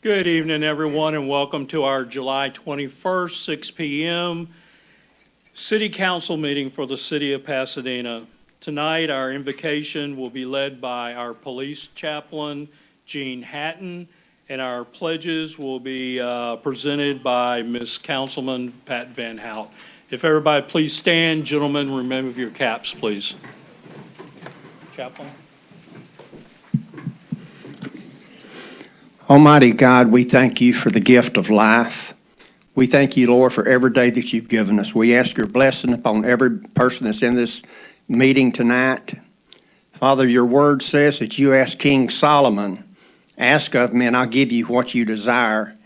Good evening, everyone, and welcome to our July 21st, 6 p.m. City Council meeting for the City of Pasadena. Tonight, our invocation will be led by our police chaplain, Gene Hatton, and our pledges will be presented by Ms. Councilman Pat Van Hout. If everybody please stand, gentlemen, remove your caps, please. Chaplain. Almighty God, we thank you for the gift of life. We thank you, Lord, for every day that you've given us. We ask your blessing upon every person that's in this meeting tonight. Father, your word says that you asked King Solomon, ask of me and I'll give you what you desire.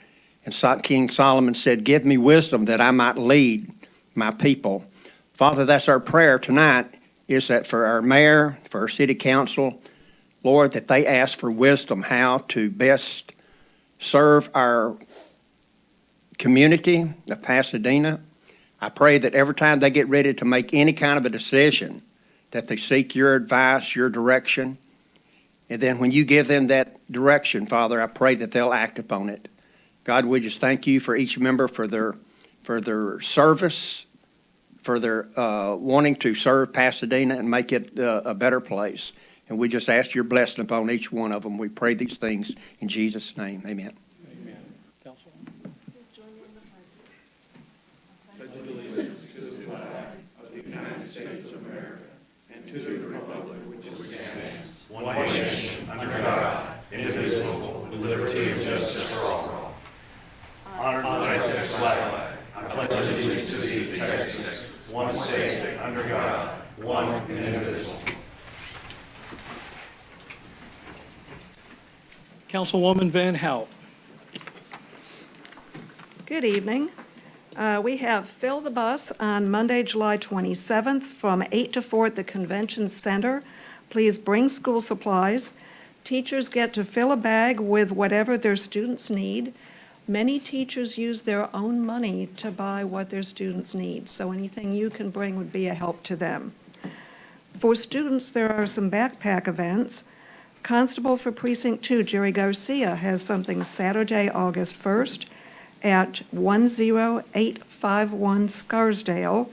And King Solomon said, give me wisdom that I might lead my people. Father, that's our prayer tonight, is that for our mayor, for our city council, Lord, that they ask for wisdom how to best serve our community of Pasadena. I pray that every time they get ready to make any kind of a decision, that they seek your advice, your direction. And then when you give them that direction, Father, I pray that they'll act upon it. God, we just thank you for each member for their service, for their wanting to serve Pasadena and make it a better place. And we just ask your blessing upon each one of them. We pray these things in Jesus' name. Amen. Amen. Council. Please join me in the pledge. Pledge allegiance to the flag of the United States of America and to the republic which stands one nation under God, indivisible, with liberty and justice for all. Honor the Texas flag. I pledge allegiance to thee, Texas, one state under God, one and indivisible. Councilwoman Van Hout. Good evening. We have Fill the Bus on Monday, July 27th from 8 to 4 at the Convention Center. Please bring school supplies. Teachers get to fill a bag with whatever their students need. Many teachers use their own money to buy what their students need, so anything you can bring would be a help to them. For students, there are some backpack events. Constable for Precinct 2, Jerry Garcia, has something Saturday, August 1st at 10851 Scarsdale.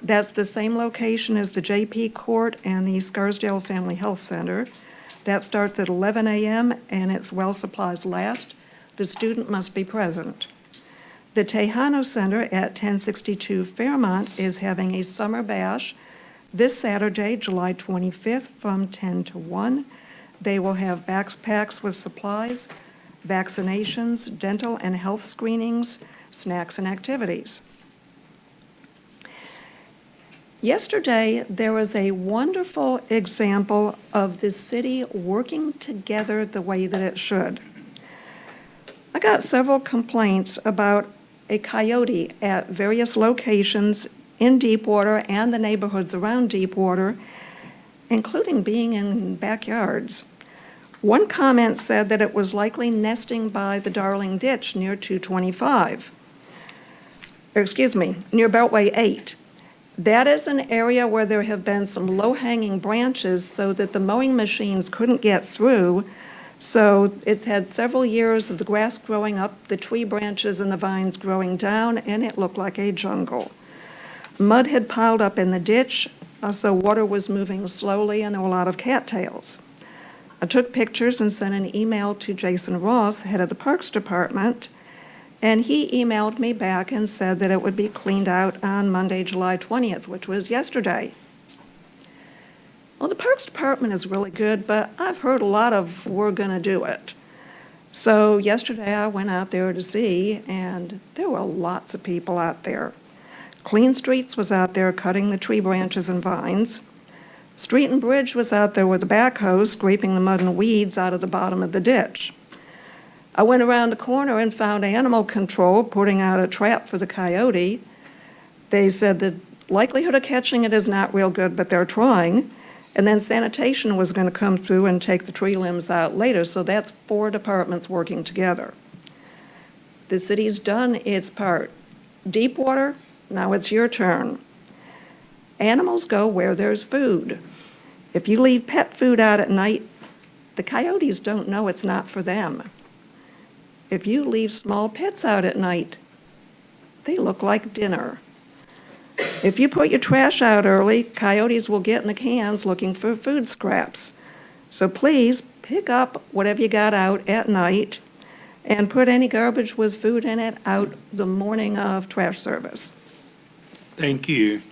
That's the same location as the JP Court and the Scarsdale Family Health Center. That starts at 11 a.m. and it's while supplies last. The student must be present. The Tejano Center at 1062 Fairmont is having a summer bash this Saturday, July 25th from 10 to 1. They will have backpacks with supplies, vaccinations, dental and health screenings, snacks and activities. Yesterday, there was a wonderful example of the city working together the way that it should. I got several complaints about a coyote at various locations in Deepwater and the neighborhoods around Deepwater, including being in backyards. One comment said that it was likely nesting by the Darling Ditch near 225. Near Beltway 8. That is an area where there have been some low-hanging branches so that the mowing machines couldn't get through. So it's had several years of the grass growing up, the tree branches and the vines growing down, and it looked like a jungle. Mud had piled up in the ditch, so water was moving slowly and there were a lot of cattails. I took pictures and sent an email to Jason Ross, head of the Parks Department, and he emailed me back and said that it would be cleaned out on Monday, July 20th, which was yesterday. Well, the Parks Department is really good, but I've heard a lot of we're gonna do it. So yesterday I went out there to see, and there were lots of people out there. Clean Streets was out there cutting the tree branches and vines. Street and Bridge was out there with a backhoe scraping the mud and weeds out of the bottom of the ditch. I went around the corner and found Animal Control putting out a trap for the coyote. They said the likelihood of catching it is not real good, but they're trying. And then sanitation was going to come through and take the tree limbs out later, so that's 4 departments working together. The city's done its part. Deepwater, now it's your turn. Animals go where there's food. If you leave pet food out at night, the coyotes don't know it's not for them. If you leave small pets out at night, they look like dinner. If you put your trash out early, coyotes will get in the cans looking for food scraps. So please pick up whatever you got out at night and put any garbage with food in it out the morning of trash service. Thank you.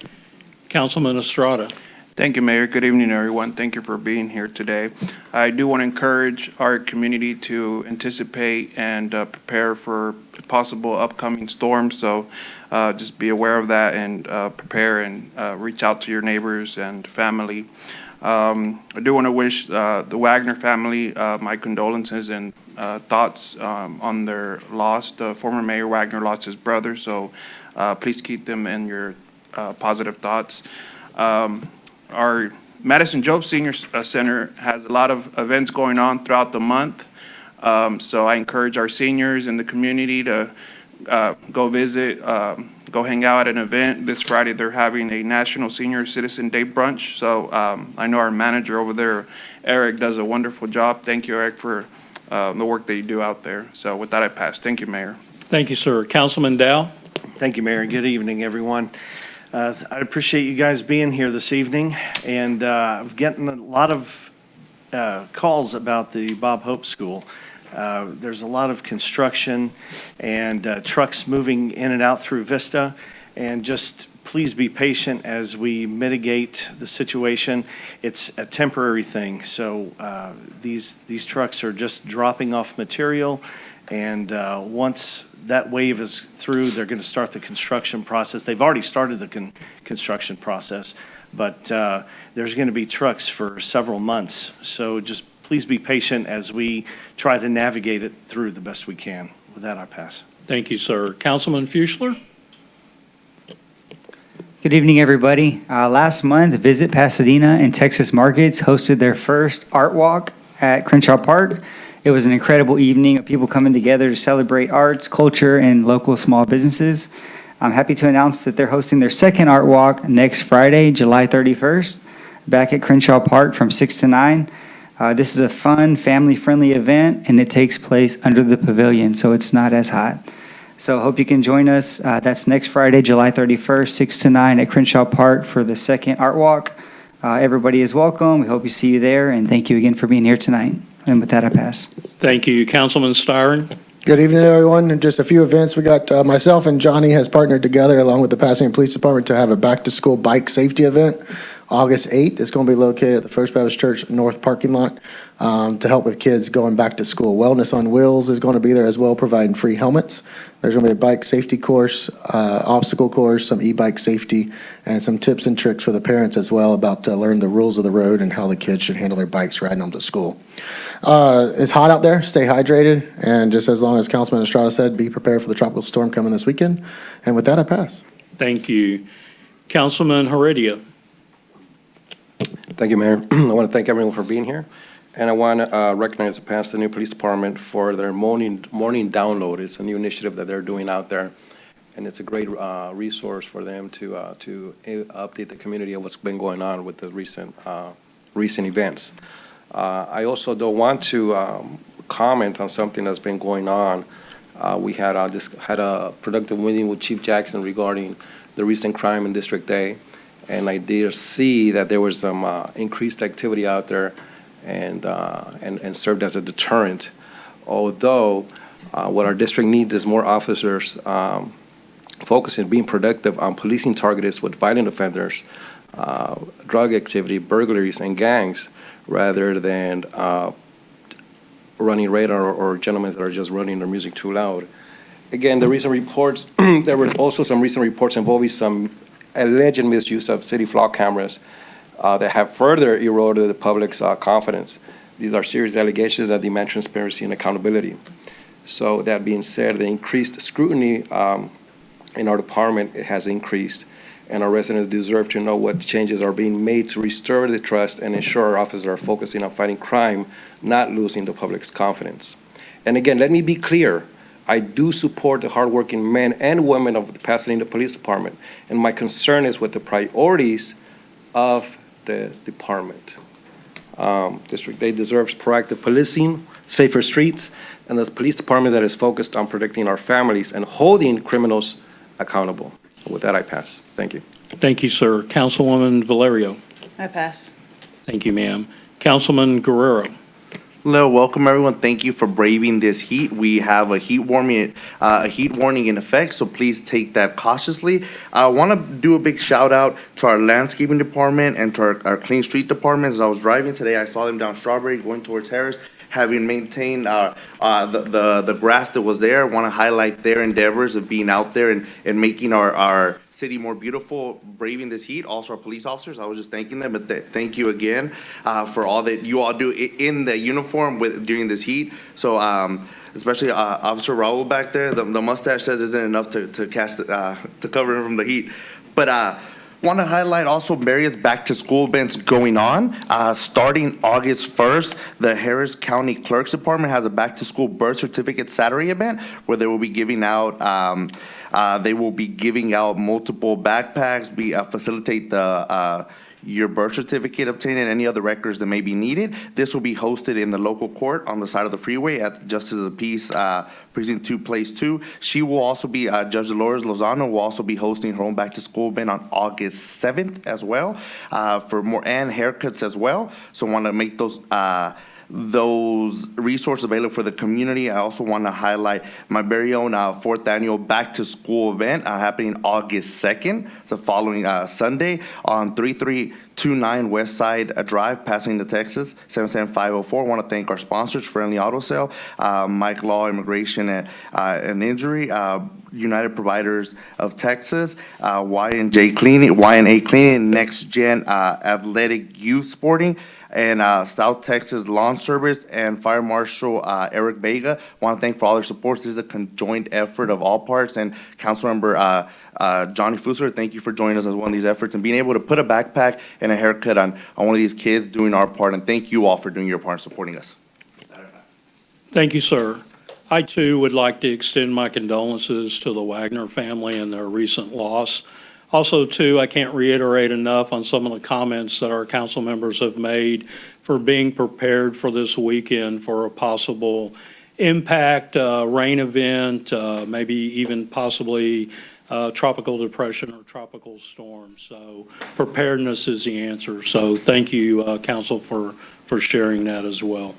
Councilman Estrada. Thank you, Mayor. Good evening, everyone. Thank you for being here today. I do want to encourage our community to anticipate and prepare for possible upcoming storms. So just be aware of that and prepare and reach out to your neighbors and family. I do want to wish the Wagner family my condolences and thoughts on their loss. The former Mayor Wagner lost his brother, so please keep them in your positive thoughts. Our Madison Job Senior Center has a lot of events going on throughout the month. So I encourage our seniors in the community to go visit, go hang out at an event. This Friday, they're having a National Senior Citizen Day brunch. So I know our manager over there, Eric, does a wonderful job. Thank you, Eric, for the work that you do out there. So with that, I pass. Thank you, Mayor. Thank you, sir. Councilman Dow. Thank you, Mayor. Good evening, everyone. I appreciate you guys being here this evening, and I'm getting a lot of calls about the Bob Hope School. There's a lot of construction and trucks moving in and out through Vista, and just please be patient as we mitigate the situation. It's a temporary thing, so these trucks are just dropping off material, and once that wave is through, they're going to start the construction process. They've already started the construction process, but there's going to be trucks for several months. So just please be patient as we try to navigate it through the best we can. With that, I pass. Thank you, sir. Councilman Fuchsler. Good evening, everybody. Last month, Visit Pasadena and Texas Markets hosted their first art walk at Crenshaw Park. It was an incredible evening of people coming together to celebrate arts, culture, and local small businesses. I'm happy to announce that they're hosting their second art walk next Friday, July 31st, back at Crenshaw Park from 6 to 9. This is a fun, family-friendly event, and it takes place under the pavilion, so it's not as hot. So I hope you can join us. That's next Friday, July 31st, 6 to 9 at Crenshaw Park for the second art walk. Everybody is welcome. We hope we see you there, and thank you again for being here tonight. And with that, I pass. Thank you. Councilman Styron. Good evening, everyone. And just a few events. We got myself and Johnny has partnered together along with the Pasadena Police Department to have a back-to-school bike safety event. August 8th. It's going to be located at the First Baptist Church North parking lot to help with kids going back to school. Wellness on Wheels is going to be there as well, providing free helmets. There's going to be a bike safety course, obstacle course, some e-bike safety, and some tips and tricks for the parents as well about learn the rules of the road and how the kids should handle their bikes riding them to school. It's hot out there. Stay hydrated. And just as long as Councilman Estrada said, be prepared for the tropical storm coming this weekend. And with that, I pass. Thank you. Councilman Heredia. Thank you, Mayor. I want to thank everyone for being here. And I want to recognize the Pasadena Police Department for their morning download. It's a new initiative that they're doing out there. And it's a great resource for them to update the community on what's been going on with the recent events. I also don't want to comment on something that's been going on. We had a productive meeting with Chief Jackson regarding the recent crime in District A, and I did see that there was some increased activity out there and served as a deterrent. Although what our district needs is more officers focusing, being productive on policing targets with violent offenders, drug activity, burglaries, and gangs, rather than running radar or gentlemen that are just running their music too loud. Again, the recent reports, there were also some recent reports involving some alleged misuse of city flock cameras that have further eroded the public's confidence. These are serious allegations that demand transparency and accountability. So that being said, the increased scrutiny in our department has increased, and our residents deserve to know what changes are being made to restore the trust and ensure our officers are focusing on fighting crime, not losing the public's confidence. And again, let me be clear. I do support the hardworking men and women of the Pasadena Police Department, and my concern is with the priorities of the department. District A deserves proactive policing, safer streets, and a police department that is focused on protecting our families and holding criminals accountable. With that, I pass. Thank you. Thank you, sir. Councilwoman Valerio. I pass. Thank you, ma'am. Councilman Guerrero. Hello, welcome everyone. Thank you for braving this heat. We have a heat warning in effect, so please take that cautiously. I want to do a big shout out to our landscaping department and to our clean street department. As I was driving today, I saw them down Strawberry going towards Harris, having maintained the grass that was there. I want to highlight their endeavors of being out there and making our city more beautiful, braving this heat. Also, our police officers, I was just thanking them, but thank you again for all that you all do in the uniform during this heat. So, especially Officer Raul back there, the mustache says isn't enough to cover him from the heat. But want to highlight also various back-to-school events going on. Starting August 1st, the Harris County Clerk's Department has a back-to-school birth certificate Saturday event where they will be giving out multiple backpacks, facilitate your birth certificate obtaining and any other records that may be needed. This will be hosted in the local court on the side of the freeway at Justice of the Peace Precinct 2, Place 2. She will also be, Judge Dolores Lozano will also be hosting her own back-to-school event on August 7th as well, for more, and haircuts as well. So want to make those resources available for the community. I also want to highlight my very own 4th annual back to school event happening August 2nd, the following Sunday on 3329 West Side Drive, Pasadena, Texas, 77504. I want to thank our sponsors, Friendly Auto Sale, Mike Law Immigration and Injury, United Providers of Texas, Y&A Cleaning, Next Gen Athletic Youth Sporting, and South Texas Lawn Service, and Fire Marshal Eric Vega. I want to thank for all their support. This is a conjoined effort of all parts, and Councilmember Johnny Fusser, thank you for joining us as one of these efforts and being able to put a backpack and a haircut on one of these kids, doing our part, and thank you all for doing your part and supporting us. Thank you, sir. I, too, would like to extend my condolences to the Wagner family and their recent loss. Also, too, I can't reiterate enough on some of the comments that our council members have made for being prepared for this weekend for a possible impact, rain event, maybe even possibly tropical depression or tropical storm. So preparedness is the answer. So thank you, council, for sharing that as well.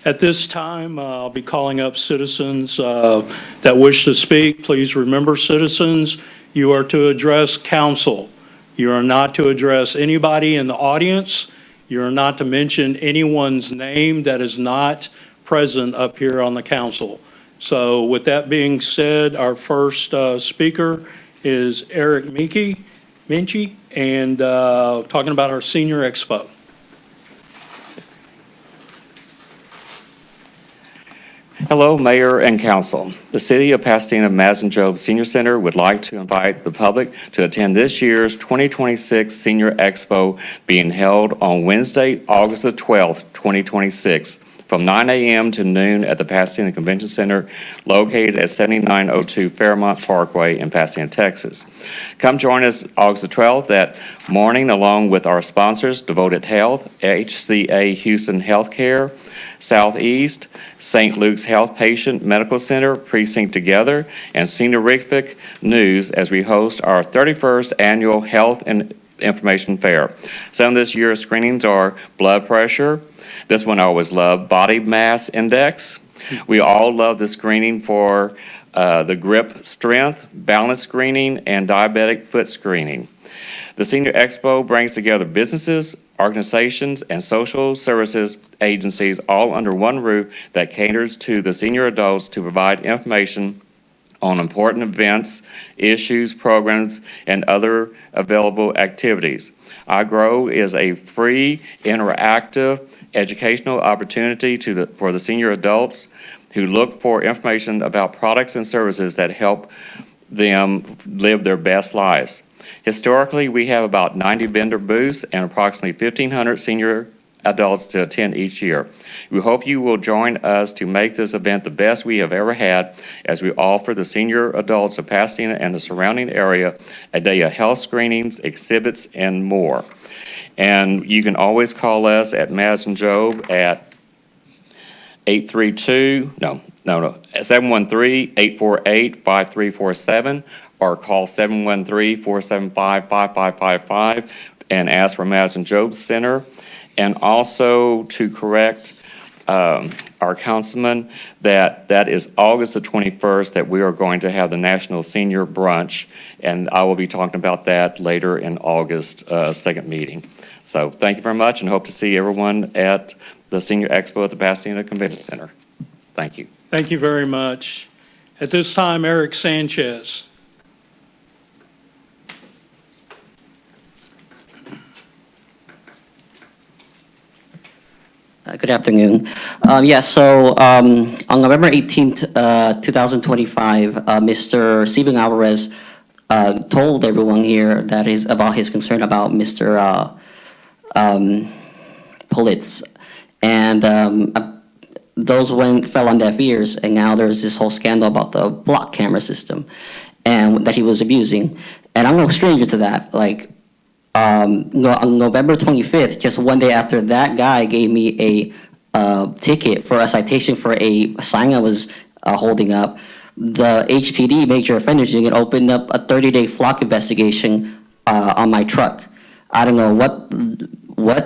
At this time, I'll be calling up citizens that wish to speak. Please remember, citizens, you are to address council. You are not to address anybody in the audience. You are not to mention anyone's name that is not present up here on the council. So with that being said, our first speaker is Eric Minchie, and talking about our Senior Expo. Hello, Mayor and Council. The City of Pasadena Madison Job Senior Center would like to invite the public to attend this year's 2026 Senior Expo being held on Wednesday, August the 12th, 2026, from 9 a.m. to noon at the Pasadena Convention Center, located at 7902 Fairmont Parkway in Pasadena, Texas. Come join us August the 12th that morning along with our sponsors, Devoted Health, HCA Houston Healthcare, Southeast, St. Luke's Health Patient Medical Center, Precinct Together, and Seniorific News as we host our 31st Annual Health and Information Fair. Some of this year's screenings are blood pressure. This one I always love, body mass index. We all love the screening for the grip strength, balance screening, and diabetic foot screening. The Senior Expo brings together businesses, organizations, and social services agencies all under one roof that caters to the senior adults to provide information on important events, issues, programs, and other available activities. iGrow is a free, interactive, educational opportunity for the senior adults who look for information about products and services that help them live their best lives. Historically, we have about 90 vendor booths and approximately 1,500 senior adults to attend each year. We hope you will join us to make this event the best we have ever had as we offer the senior adults of Pasadena and the surrounding area a day of health screenings, exhibits, and more. And you can always call us at Madison Job at 713-848-5347, or call 713-475-5555 and ask for Madison Job Center. And also to correct our councilman, that is August the 21st that we are going to have the National Senior Brunch, and I will be talking about that later in August, second meeting. So thank you very much, and hope to see everyone at the Senior Expo at the Pasadena Convention Center. Thank you. Thank you very much. At this time, Eric Sanchez. Good afternoon. On November 18th, 2025, Mr. Steven Alvarez told everyone here that is about his concern about Mr. Politz. And those fell on deaf ears, and now there's this whole scandal about the block camera system and that he was abusing. And I'm no stranger to that. Like, on November 25th, just one day after that guy gave me a ticket for a citation for a sign I was holding up, the HPD, Major Offenders Unit, opened up a 30-day flock investigation on my truck. I don't know what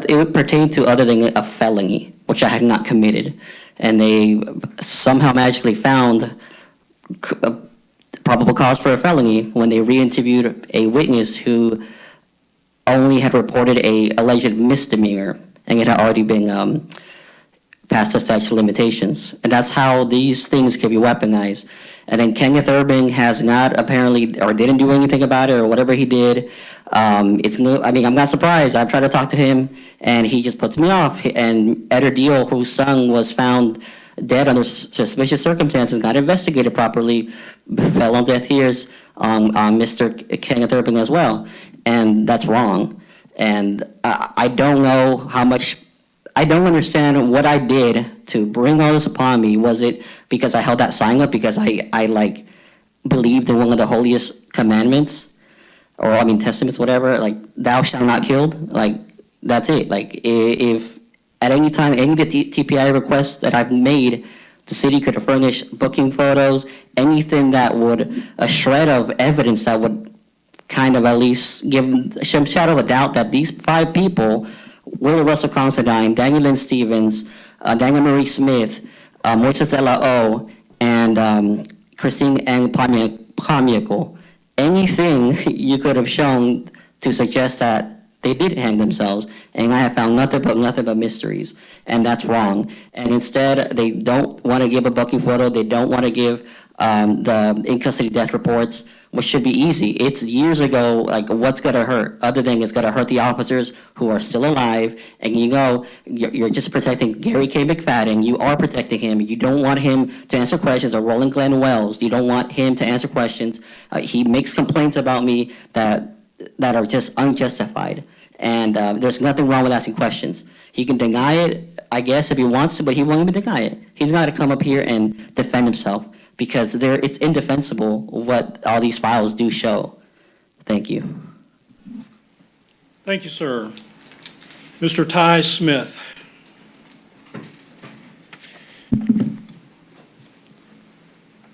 it would pertain to other than a felony, which I had not committed. And they somehow magically found a probable cause for a felony when they re-interviewed a witness who only had reported a alleged misdemeanor, and it had already been past the statute of limitations. And that's how these things can be weaponized. And then Kenneth Urban has not apparently, or didn't do anything about it, or whatever he did. I'm not surprised. I've tried to talk to him, and he just puts me off. And Eder Deal, whose son was found dead under suspicious circumstances, not investigated properly, fell on deaf ears on Mr. Kenneth Urban as well. And that's wrong. And I don't know I don't understand what I did to bring all this upon me. Was it because I held that sign up because I believed in one of the holiest commandments, or testaments, whatever, like thou shalt not kill? Like, that's it. Like, if at any time, any of the TPI requests that I've made, the city could furnish booking photos, anything that would, a shred of evidence that would kind of at least give some shadow of a doubt that these 5 people, Willie Russell Considine, Daniel Lynn Stevens, Daniel Marie Smith, Moises de la O, and Christine N. Pamiaco, anything you could have shown to suggest that they did hang themselves, and I have found nothing but mysteries, and that's wrong. And instead, they don't want to give a booking photo, they don't want to give the in-custody death reports, which should be easy. It's years ago, like, what's gonna hurt, other than it's gonna hurt the officers who are still alive, and you're just protecting Gary K. McFadden, you are protecting him, you don't want him to answer questions, or Roland Glenn Wells, you don't want him to answer questions. He makes complaints about me that are just unjustified, and there's nothing wrong with asking questions. He can deny it, I guess, if he wants to, but he won't even deny it. He's got to come up here and defend himself, because it's indefensible what all these files do show. Thank you. Thank you, sir. Mr. Ty Smith.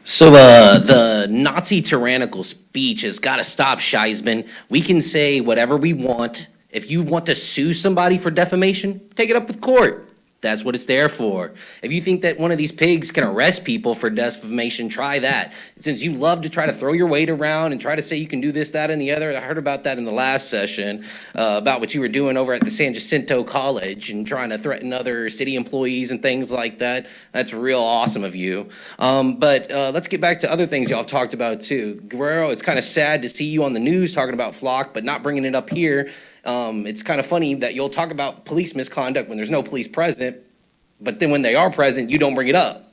So the Nazi tyrannical speech has got to stop, Scheisman. We can say whatever we want. If you want to sue somebody for defamation, take it up with court. That's what it's there for. If you think that one of these pigs can arrest people for defamation, try that. Since you love to try to throw your weight around and try to say you can do this, that, and the other, I heard about that in the last session, about what you were doing over at the San Jacinto College and trying to threaten other city employees and things like that. That's real awesome of you. But let's get back to other things y'all have talked about too. Guerrero, it's kind of sad to see you on the news talking about Flock, but not bringing it up here. It's kind of funny that you'll talk about police misconduct when there's no police present, but then when they are present, you don't bring it up.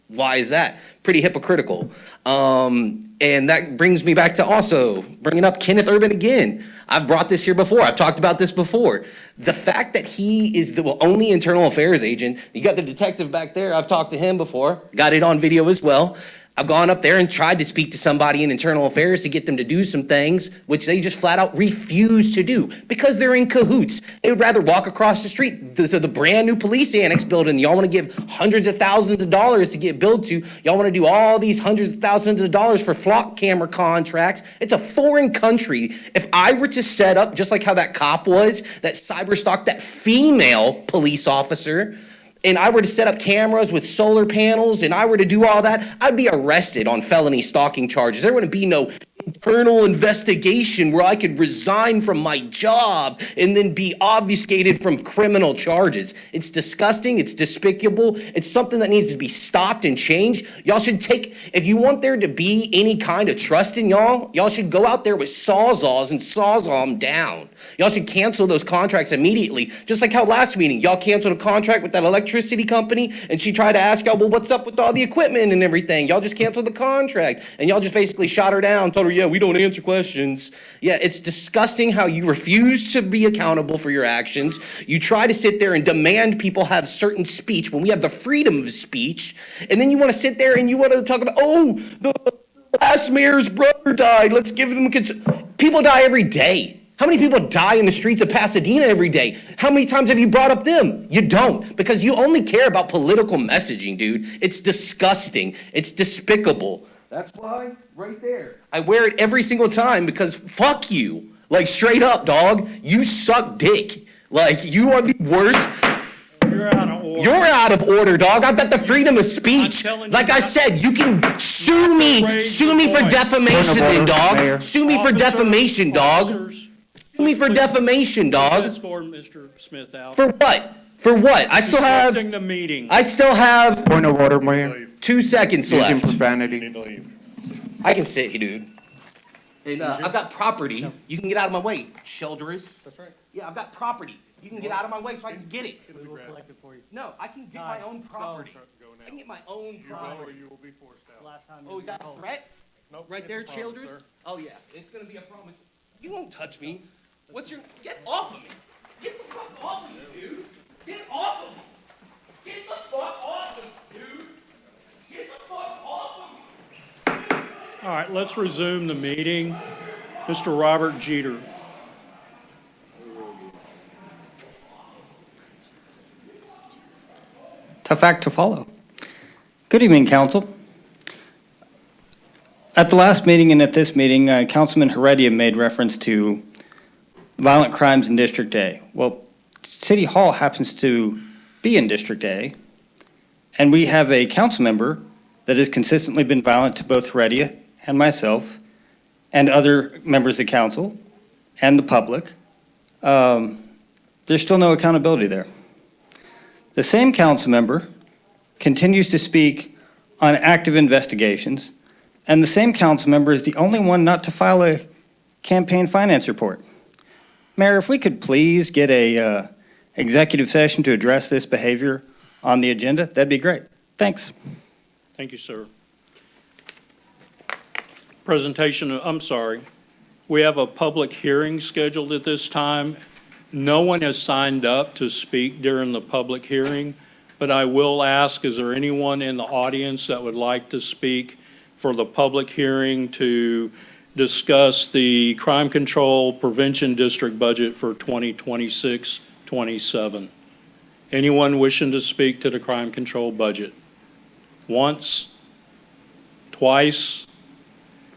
Why is that? Pretty hypocritical. And that brings me back to also bringing up Kenneth Urban again. I've brought this here before. I've talked about this before. The fact that he is the only internal affairs agent, you got the detective back there, I've talked to him before, got it on video as well. I've gone up there and tried to speak to somebody in internal affairs to get them to do some things, which they just flat out refuse to do because they're in cahoots. They would rather walk across the street to the brand new police annex building. Y'all want to give hundreds of thousands of dollars to get built to. Y'all want to do all these hundreds of thousands of dollars for flock camera contracts. It's a foreign country. If I were to set up, just like how that cop was, that cyber stalked that female police officer, and I were to set up cameras with solar panels, and I were to do all that, I'd be arrested on felony stalking charges. There wouldn't be no internal investigation where I could resign from my job and then be obfuscated from criminal charges. It's disgusting. It's despicable. It's something that needs to be stopped and changed. Y'all should take, if you want there to be any kind of trust in y'all should go out there with sawzalls and sawzall them down. Y'all should cancel those contracts immediately. Just like how last meeting, y'all canceled a contract with that electricity company, and she tried to ask y'all, well, what's up with all the equipment and everything? Y'all just canceled the contract, and y'all just basically shot her down, told her, yeah, we don't answer questions. Yeah, it's disgusting how you refuse to be accountable for your actions. You try to sit there and demand people have certain speech when we have the freedom of speech, and then you want to sit there and you want to talk about, oh, the last mayor's brother died. Let's give them people die every day. How many people die in the streets of Pasadena every day? How many times have you brought up them? You don't, because you only care about political messaging, dude. It's disgusting. It's despicable. That's why, right there. I wear it every single time because fuck you. Like, straight up, dog. You suck dick. Like, you are the worst. You're out of order. You're out of order, dog. I've got the freedom of speech. Like I said, you can sue me for defamation then, dog. Sue me for defamation, dog. Sue me for defamation, dog. Escort Mr. Smith out. For what? For what? I still have. Disrupting the meeting. I still have Point of order, Mayor. 2 seconds Using left. profanity. I can sit here, dude. And I've got property. You can get out of my way, Childress. That's right. Yeah, I've got property. You can get out of my way so I can get it. We will collect it for you. No, I can get my own property. I can get my own property. You will be forced out. Last time. Oh, is that a threat? Nope, Right it's there, a promise, Childress? sir. Oh, yeah, it's gonna be a promise. You won't touch me. What's your, get off of me. Get the fuck off of me, dude. Get off of me. Get the fuck off of me, dude. Get the fuck off of me. All right, let's resume the meeting. Mr. Robert Jeter. Tough act to follow. Good evening, council. At the last meeting and at this meeting, Councilman Heredia made reference to violent crimes in District A. Well, City Hall happens to be in District A, and we have a council member that has consistently been violent to both Heredia and myself and other members of council and the public. There's still no accountability there. The same council member continues to speak on active investigations, and the same council member is the only one not to file a campaign finance report. Mayor, if we could please get a executive session to address this behavior on the agenda, that'd be great. Thanks. Thank you, sir. I'm sorry. We have a public hearing scheduled at this time. No one has signed up to speak during the public hearing, but I will ask, is there anyone in the audience that would like to speak for the public hearing to discuss the Crime Control Prevention District budget for 2026-27? Anyone wishing to speak to the crime control budget? Once? Twice?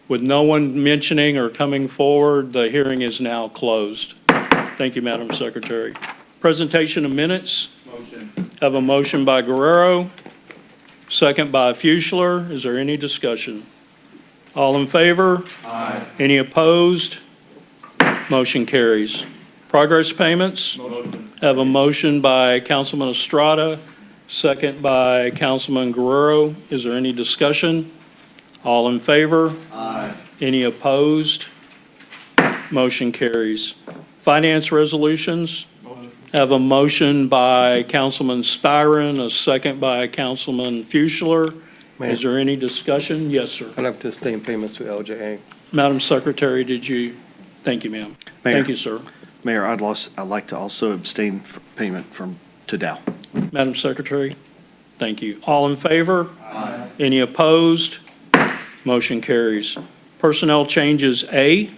With no one mentioning or coming forward, the hearing is now closed. Thank you, Madam Secretary. Presentation of minutes. Motion. Have a motion by Guerrero, second by Fuchler. Is there any discussion? All in favor? Aye. Any opposed? Motion carries. Progress payments. Motion. Have a motion by Councilman Estrada, second by Councilman Guerrero. Is there any discussion? All in favor? Aye. Any opposed? Motion carries. Finance resolutions. Have a motion by Councilman Styron, a second by Councilman Fuchler. Mayor. Is there any discussion? Yes, sir. I'd like to sustain payments to LJA. Madam Secretary, thank you, ma'am. Mayor. Thank you, sir. Mayor, I'd like to also abstain from payment to Dow. Madam Secretary, thank you. All in favor? Aye. Any opposed? Motion carries. Personnel changes A.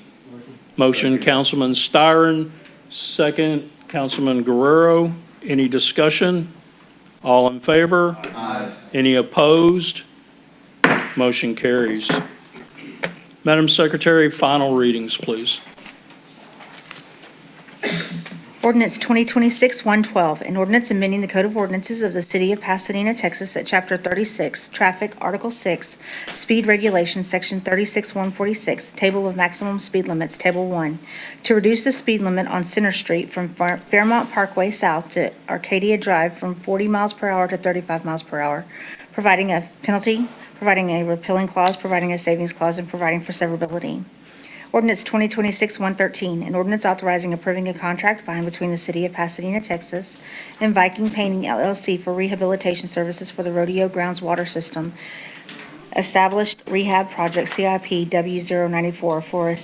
Motion, Councilman Styron. Second, Councilman Guerrero. Any discussion? All in favor? Aye. Any opposed? Motion carries. Madam Secretary, final readings, please. Ordinance 2026-112, an ordinance amending the Code of Ordinances of the City of Pasadena, Texas at Chapter 36, Traffic, Article 6, Speed Regulations, Section 36-146, Table of Maximum Speed Limits, Table 1, to reduce the speed limit on Center Street from Fairmont Parkway South to Arcadia Drive from 40 miles per hour to 35 miles per hour, providing a penalty, providing a repealing clause, providing a savings clause, and providing for severability. Ordinance 2026-113, an ordinance authorizing approving a contract by and between the City of Pasadena, Texas, and Viking Painting LLC for rehabilitation services for the Rodeo Grounds Water System Established Rehab Project CIP W094 for a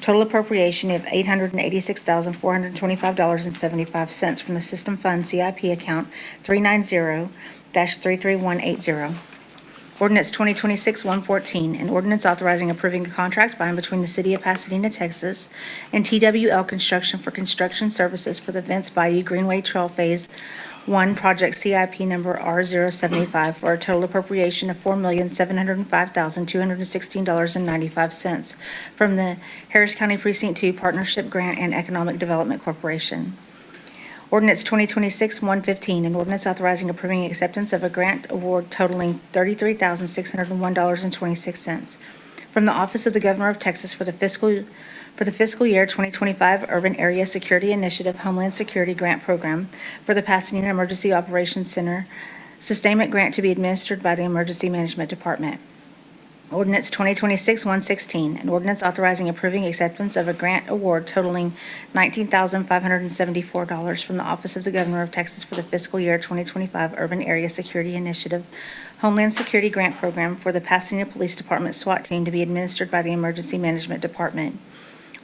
total appropriation of $886,425.75 from the System Fund CIP account 390-33180. Ordinance 2026-114, an ordinance authorizing approving a contract by and between the City of Pasadena, Texas, and TWL Construction for construction services for the Vince Bayou Greenway Trail Phase 1 Project CIP number R075 for a total appropriation of $4,705,216.95 from the Harris County Precinct 2 Partnership Grant and Economic Development Corporation. Ordinance 2026-115, an ordinance authorizing approving acceptance of a grant award totaling $33,601.26 from the Office of the Governor of Texas for the fiscal year 2025 Urban Area Security Initiative Homeland Security Grant Program for the Pasadena Emergency Operations Center sustainment grant to be administered by the Emergency Management Department. Ordinance 2026-116, an ordinance authorizing approving acceptance of a grant award totaling $19,574 from the Office of the Governor of Texas for the fiscal year 2025 Urban Area Security Initiative Homeland Security Grant Program for the Pasadena Police Department SWAT team to be administered by the Emergency Management Department.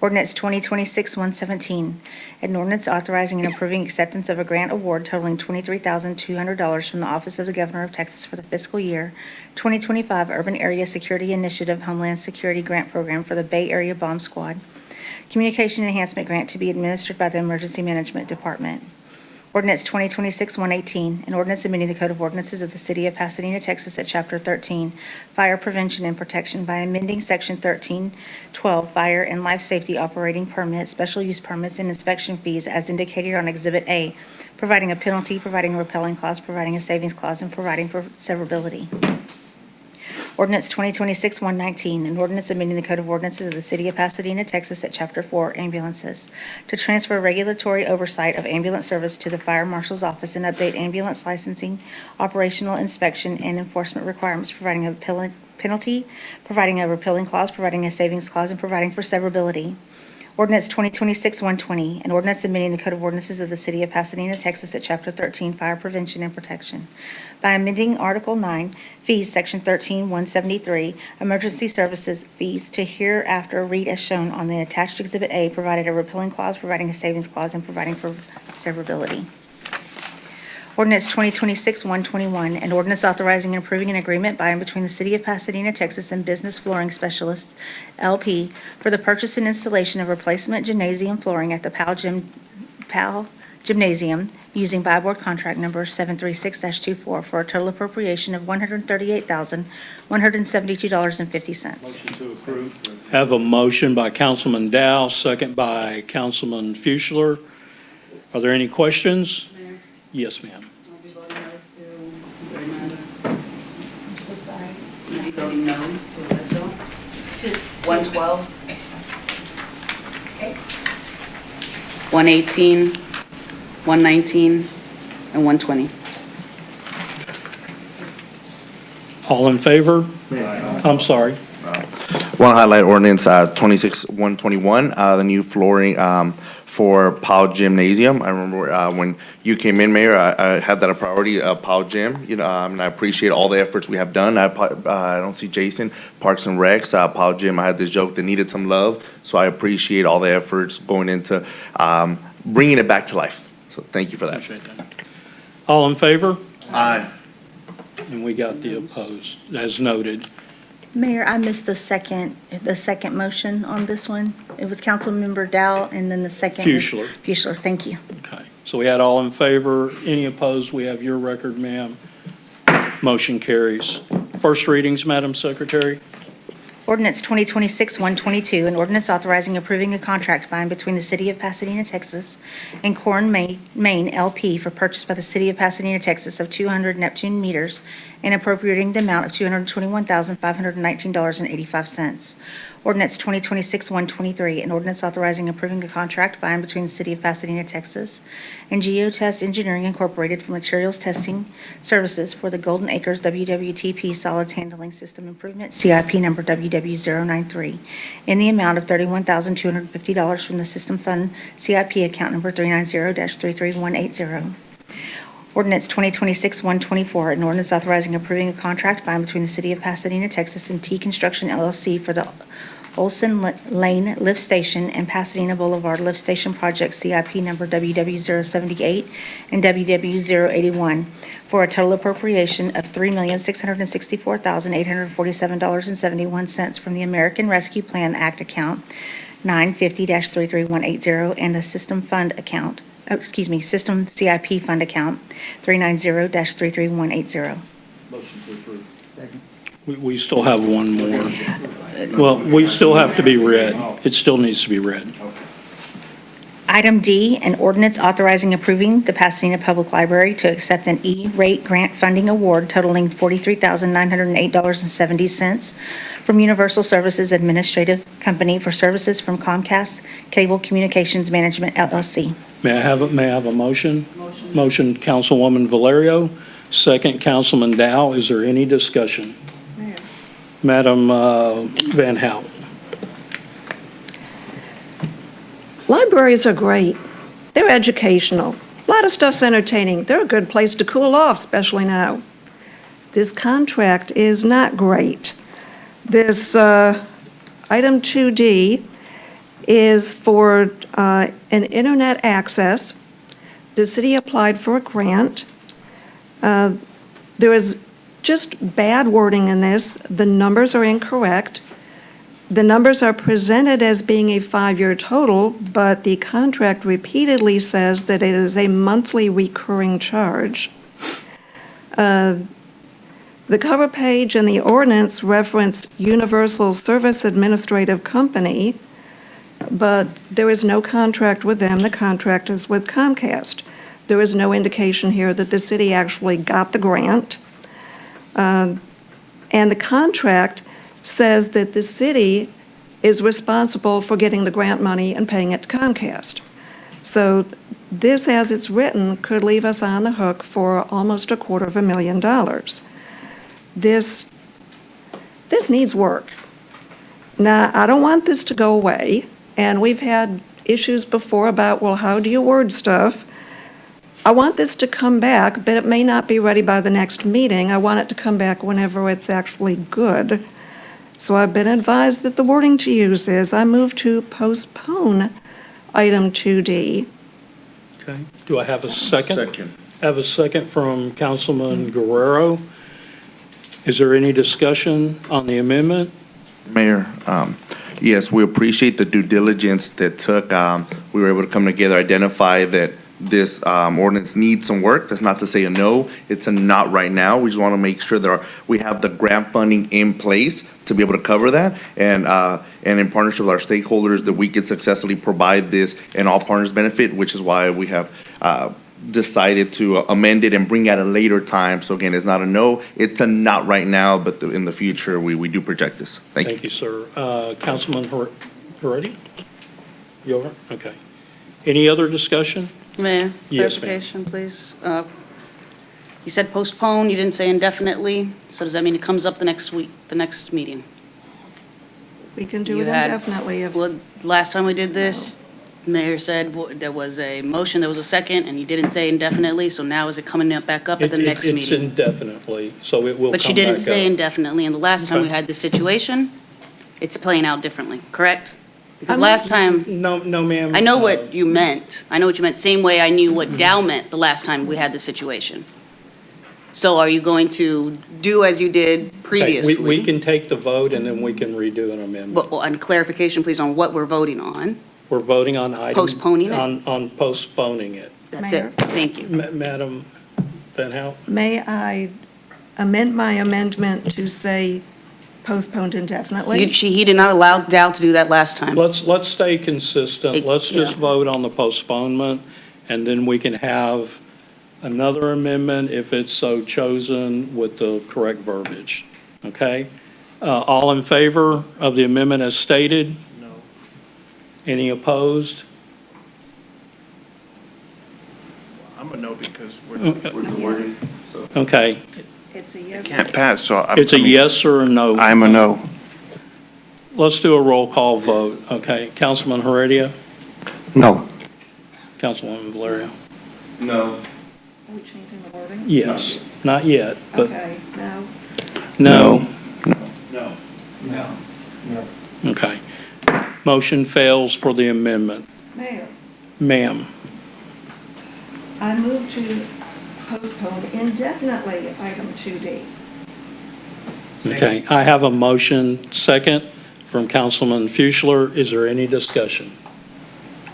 Ordinance 2026-117, an ordinance authorizing and approving acceptance of a grant award totaling $23,200 from the Office of the Governor of Texas for the fiscal year 2025 Urban Area Security Initiative Homeland Security Grant Program for the Bay Area Bomb Squad Communication Enhancement Grant to be administered by the Emergency Management Department. Ordinance 2026-118, an ordinance amending the Code of Ordinances of the City of Pasadena, Texas at Chapter 13, Fire Prevention and Protection by amending Section 1312, Fire and Life Safety Operating Permits, Special Use Permits, and Inspection Fees as indicated on Exhibit A, providing a penalty, providing a repelling clause, providing a savings clause, and providing for severability. Ordinance 2026-119, an ordinance amending the Code of Ordinances of the City of Pasadena, Texas at Chapter 4, Ambulances, to transfer regulatory oversight of ambulance service to the Fire Marshal's Office and update ambulance licensing, operational inspection, and enforcement requirements, providing a penalty, providing a repealing clause, providing a savings clause, and providing for severability. Ordinance 2026-120, an ordinance amending the Code of Ordinances of the City of Pasadena, Texas at Chapter 13, Fire Prevention and Protection by amending Article 9, Fees, Section 13-173, Emergency Services Fees to hereafter read as shown on the attached Exhibit A, provided a repealing clause, providing a savings clause, and providing for severability. Ordinance 2026-121, an ordinance authorizing and approving an agreement by and between the City of Pasadena, Texas and Business Flooring Specialists, LP, for the purchase and installation of replacement gymnasium flooring at the Powell Gymnasium using buy board contract number 736-24 for a total appropriation of $138,172.50. Motion to approve. Have a motion by Councilman Dow, second by Councilman Fuchler. Are there any questions? Mayor, Yes, ma'am. I'll be voting no to amend. I'm so sorry. I'll be voting no to let's go. To 112. Okay. 118, 119, and 120. All in favor? I'm sorry. Want to highlight ordinance 26-121, the new flooring for Powell Gymnasium. I remember when you came in, Mayor, I had that a priority, Powell Gym, and I appreciate all the efforts we have done. I don't see Jason, Parks and Recs, Powell Gym. I had this joke that needed some love, so I appreciate all the efforts going into bringing it back to life. So thank you for that. Appreciate that. All in favor? Aye. And we got the opposed, as noted. Mayor, I missed the second motion on this one. It was Councilmember Dow, and then the second. Fuchsler. Fuchsler, thank you. Okay, so we had all in favor, any opposed? We have your record, ma'am. Motion carries. First readings, Madam Secretary. Ordinance 2026-122, an ordinance authorizing approving a contract by and between the City of Pasadena, Texas, and Corn, Maine LP for purchase by the City of Pasadena, Texas of 200 Neptune meters and appropriating the amount of $221,519.85. Ordinance 2026-123, an ordinance authorizing approving a contract by and between the City of Pasadena, Texas, and Geotest Engineering Incorporated for materials testing services for the Golden Acres WWTP Solids Handling System Improvement, CIP number WW093, in the amount of $31,250 from the System Fund CIP account number 390-33180. Ordinance 2026-124, an ordinance authorizing approving a contract by and between the City of Pasadena, Texas, and T Construction LLC for the Olson Lane Lift Station and Pasadena Boulevard Lift Station Project CIP number WW078 and WW081 for a total appropriation of $3,664,847.71 from the American Rescue Plan Act account 950-33180 and the System Fund account, System CIP Fund account 390-33180. Motion to approve. Second. We still have one more. Well, we still have to be read. It still needs to be read. Item D, an ordinance authorizing approving the Pasadena Public Library to accept an E-rate grant funding award totaling $43,908.70 from Universal Services Administrative Company for services from Comcast Cable Communications Management LLC. May I have a motion? Motion, Councilwoman Valerio. Second, Councilman Dow. Is there any discussion? Madam Van Hout. Libraries are great. They're educational. A lot of stuff's entertaining. They're a good place to cool off, especially now. This contract is not great. This item 2D is for an internet access. The city applied for a grant. There is just bad wording in this. The numbers are incorrect. The numbers are presented as being a 5-year total, but the contract repeatedly says that it is a monthly recurring charge. The cover page and the ordinance reference Universal Service Administrative Company, but there is no contract with them. The contract is with Comcast. There is no indication here that the city actually got the grant. And the contract says that the city is responsible for getting the grant money and paying it to Comcast. So this, as it's written, could leave us on the hook for almost $250,000. This needs work. Now, I don't want this to go away, and we've had issues before about, well, how do you word stuff? I want this to come back, but it may not be ready by the next meeting. I want it to come back whenever it's actually good. So I've been advised that the wording to use is, I move to postpone item 2D. Okay. Do I have a second? Second. I have a second from Councilman Guerrero. Is there any discussion on the amendment? Mayor, yes, we appreciate the due diligence that took. We were able to come together, identify that this ordinance needs some work. That's not to say a no. It's a not right now. We just want to make sure that we have the grant funding in place to be able to cover that, and in partnership with our stakeholders, that we could successfully provide this and all partners benefit, which is why we have decided to amend it and bring it at a later time. So again, it's not a no, it's a not right now, but in the future, we do project this. Thank you. Thank you, sir. Councilman Heredia? You over? Okay. Any other discussion? Mayor, Yes, ma'am. clarification, please. You said postpone, you didn't say indefinitely, so does that mean it comes up the next week, the next meeting? We can do You it had- indefinitely if Well, last time we did this, Mayor said there was a motion, there was a second, and you didn't say indefinitely, so now is it coming back up at the next It's meeting? indefinitely, so it will come back up. But you didn't say indefinitely, and the last time we Okay. had this situation, it's playing out differently, correct? Because last time, No, ma'am. I know what you meant. I know what you meant, same way I knew what Dow meant the last time we had this situation. So are you going to do as you did Okay, previously? we can take the vote and then we can redo an amendment. But, and clarification, please, on what we're voting on. We're voting on item. Postponing it? On postponing it. That's Mayor? it. Thank you. Madam Van Hout? May I amend my amendment to say postponed indefinitely? He did not allow Dow to do that last time. Let's stay consistent. Let's just Yeah. vote on the postponement, and then we can have another amendment if it's so chosen with the correct verbiage. Okay? All in favor of the amendment as stated? No. Any opposed? I'm a no because Yes. Okay. It's a yes. can't pass, so It's a yes or a no. I'm a no. Let's do a roll call vote. Okay. Councilman Heredia? No. Councilwoman Valerio? No. Are we changing the wording? Yes. Not yet, but Okay, no. no. No. No. Okay. Motion fails for the amendment. Mayor, Ma'am. I move to postpone indefinitely item 2D. Okay, I have a motion second from Councilman Fuchler. Is there any discussion?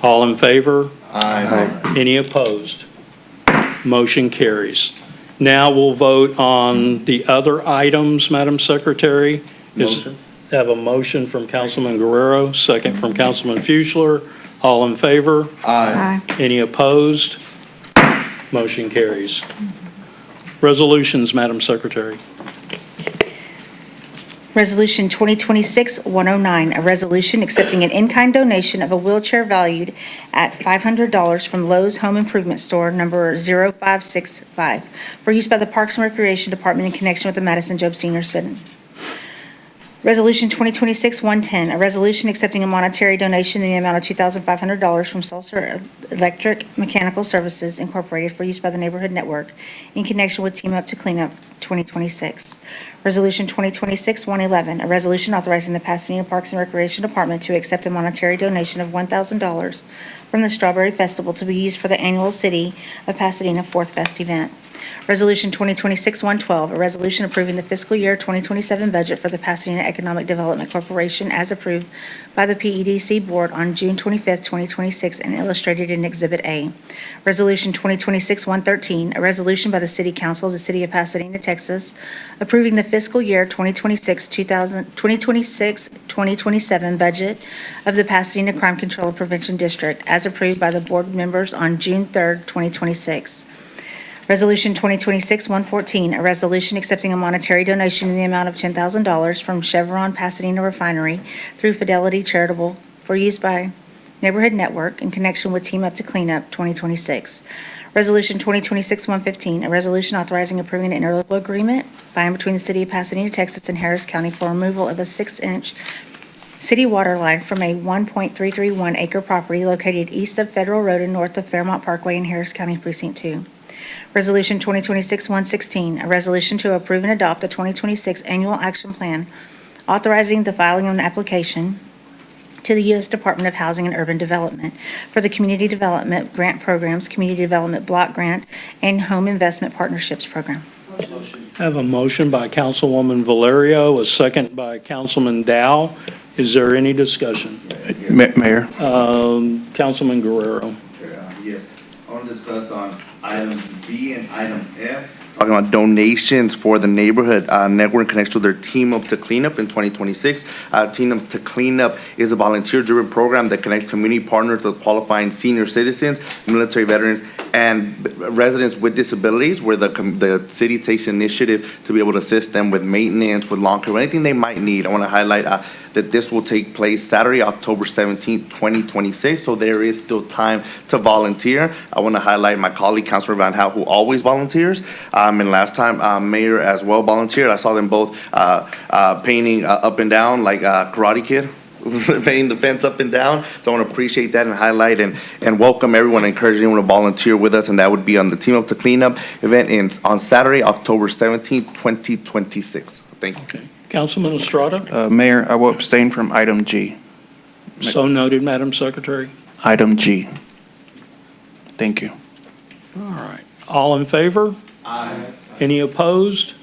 All in favor? Aye. Any opposed? Motion carries. Now we'll vote on the other items, Madam Secretary. Motion. I have a motion from Councilman Guerrero, second from Councilman Fuchler. All in favor? Aye. Any opposed? Motion carries. Resolutions, Madam Secretary. Resolution 2026-109, a resolution accepting an in-kind donation of a wheelchair valued at $500 from Lowe's Home Improvement Store, number 0565, for use by the Parks and Recreation Department in connection with the Madison Job Senior Center. Resolution 2026-110, a resolution accepting a monetary donation in the amount of $2,500 from Sulcer Electric Mechanical Services Incorporated for use by the Neighborhood Network in connection with Team Up to Clean Up 2026. Resolution 2026-111, a resolution authorizing the Pasadena Parks and Recreation Department to accept a monetary donation of $1,000 from the Strawberry Festival to be used for the annual City of Pasadena Fourth Fest event. Resolution 2026-112, a resolution approving the fiscal year 2027 budget for the Pasadena Economic Development Corporation as approved by the PEDC Board on June 25, 2026, and illustrated in Exhibit A. Resolution 2026-113, a resolution by the City Council of the City of Pasadena, Texas, approving the fiscal year 2026-2027 budget of the Pasadena Crime Control and Prevention District as approved by the board members on June 3, 2026. Resolution 2026-114, a resolution accepting a monetary donation in the amount of $10,000 from Chevron Pasadena Refinery through Fidelity Charitable for use by Neighborhood Network in connection with Team Up to Clean Up 2026. Resolution 2026-115, a resolution authorizing approving an interlocal agreement by and between the City of Pasadena, Texas and Harris County for removal of a 6-inch city water line from a 1.331 acre property located east of Federal Road and north of Fairmont Parkway in Harris County Precinct 2. Resolution 2026-116, a resolution to approve and adopt the 2026 Annual Action Plan authorizing the filing of an application to the U.S. Department of Housing and Urban Development for the Community Development Grant Programs, Community Development Block Grant, and Home Investment Partnerships Program. I have a motion by Councilwoman Valerio, a second by Councilman Dow. Is there any discussion? Mayor. Councilman Guerrero. Yes, I want to discuss on items B and items F. Talking about donations for the neighborhood network in connection to their Team Up to Clean Up in 2026. Team Up to Clean Up is a volunteer-driven program that connects community partners with qualifying senior citizens, military veterans, and residents with disabilities, where the city takes initiative to be able to assist them with maintenance, with lawn care, anything they might need. I want to highlight that this will take place Saturday, October 17th, 2026, so there is still time to volunteer. I want to highlight my colleague, Councilor Van Hout, who always volunteers, and last time, Mayor as well volunteered. I saw them both painting up and down like Karate Kid. Painting the fence up and down. So I want to appreciate that and highlight and welcome everyone, encourage anyone to volunteer with us, and that would be on the Team Up to Clean Up event on Saturday, October 17th, 2026. Thank you. Okay. Councilman Estrada? Mayor, I will abstain from item G. So noted, Madam Secretary. Item G. Thank you. All right. All in favor? Aye. Any opposed?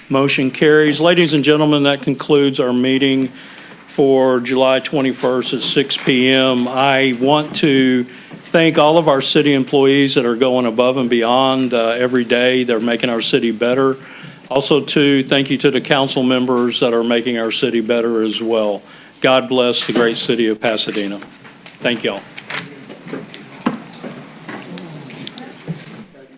Motion carries. Ladies and gentlemen, that concludes our meeting for July 21st at 6 p.m. I want to thank all of our city employees that are going above and beyond every day. They're making our city better. Also, too, thank you to the council members that are making our city better as well. God bless the great city of Pasadena. Thank y'all.